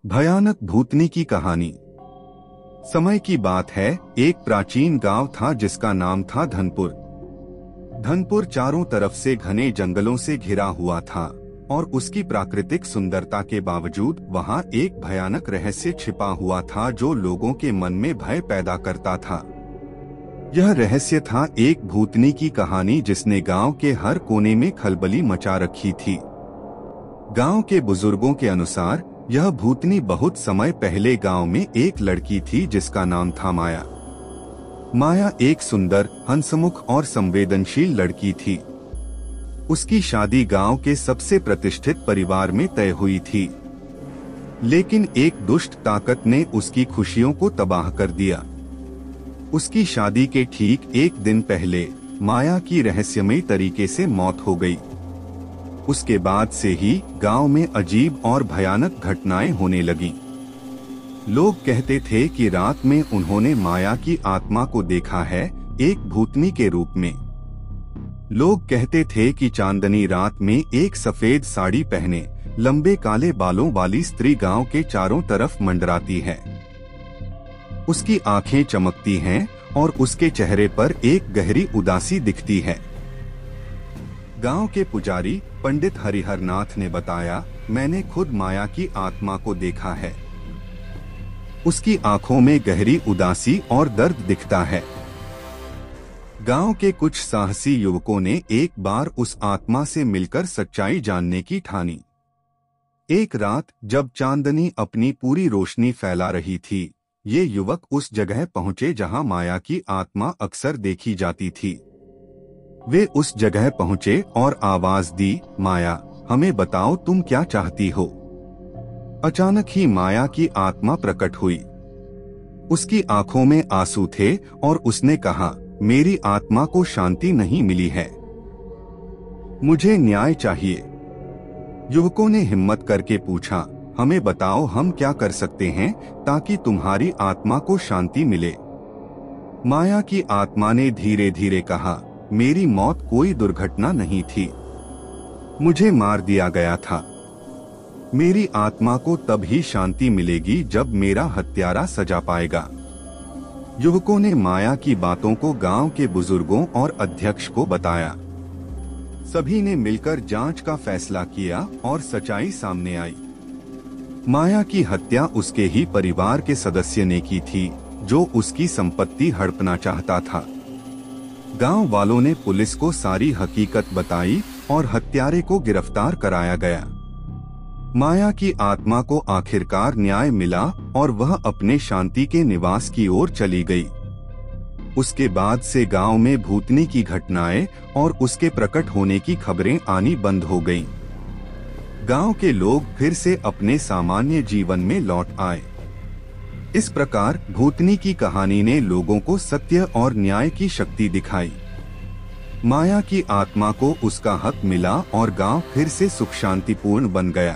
भयानक भूतनी की कहानी। समय की बात है, एक प्राचीन गांव था जिसका नाम था धनपुर। धनपुर चारों तरफ से घने जंगलों से घिरा हुआ था और उसकी प्राकृतिक सुंदरता के बावजूद वहां एक भयानक रहस्य छिपा हुआ था जो लोगों के मन में भय पैदा करता था। यह रहस्य था एक भूतनी की कहानी जिसने गांव के हर कोने में खलबली मचा रखी थी। गांव के बुजुर्गों के अनुसार यह भूतनी बहुत समय पहले गांव में एक लड़की थी जिसका नाम था माया। माया एक सुंदर, हंसमुख और संवेदनशील लड़की थी। उसकी शादी गांव के सबसे प्रतिष्ठित परिवार में तय हुई थी, लेकिन एक दुष्ट ताकत ने उसकी खुशियों को तबाह कर दिया। उसकी शादी के ठीक एक दिन पहले माया की रहस्यमयी तरीके से मौत हो गई। उसके बाद से ही गांव में अजीब और भयानक घटनाएं होने लगीं। लोग कहते थे कि रात में उन्होंने माया की आत्मा को देखा है, एक भूतनी के रूप में। लोग कहते थे कि चांदनी रात में एक सफेद साड़ी पहने, लंबे काले बालों वाली स्त्री गांव के चारों तरफ मंडराती है। उसकी आंखें चमकती हैं और उसके चेहरे पर एक गहरी उदासी दिखती है। गांव के पुजारी पंडित हरिहर नाथ ने बताया, मैंने खुद माया की आत्मा को देखा है। उसकी आंखों में गहरी उदासी और दर्द दिखता है। गांव के कुछ साहसी युवकों ने एक बार उस आत्मा से मिलकर सच्चाई जानने की ठानी। एक रात जब चांदनी अपनी पूरी रोशनी फैला रही थी, ये युवक उस जगह पहुंचे जहां माया की आत्मा अक्सर देखी जाती थी। वे उस जगह पहुंचे और आवाज दी, माया, हमें बताओ तुम क्या चाहती हो। अचानक ही माया की आत्मा प्रकट हुई। उसकी आंखों में आंसू थे और उसने कहा, मेरी आत्मा को शांति नहीं मिली है, मुझे न्याय चाहिए। युवकों ने हिम्मत करके पूछा, हमें बताओ हम क्या कर सकते हैं ताकि तुम्हारी आत्मा को शांति मिले। माया की आत्मा ने धीरे धीरे कहा, मेरी मौत कोई दुर्घटना नहीं थी, मुझे मार दिया गया था। मेरी आत्मा को तब ही शांति मिलेगी जब मेरा हत्यारा सजा पाएगा। युवकों ने माया की बातों को गांव के बुजुर्गों और अध्यक्ष को बताया। सभी ने मिलकर जांच का फैसला किया और सच्चाई सामने आई। माया की हत्या उसके ही परिवार के सदस्य ने की थी, जो उसकी संपत्ति हड़पना चाहता था। गांव वालों ने पुलिस को सारी हकीकत बताई और हत्यारे को गिरफ्तार कराया गया। माया की आत्मा को आखिरकार न्याय मिला और वह अपने शांति के निवास की ओर चली गई। उसके बाद से गांव में भूतनी की घटनाएं और उसके प्रकट होने की खबरें आनी बंद हो गईं। गांव के लोग फिर से अपने सामान्य जीवन में लौट आए। इस प्रकार भूतनी की कहानी ने लोगों को सत्य और न्याय की शक्ति दिखाई। माया की आत्मा को उसका हक मिला और गांव फिर से सुख शांतिपूर्ण बन गया।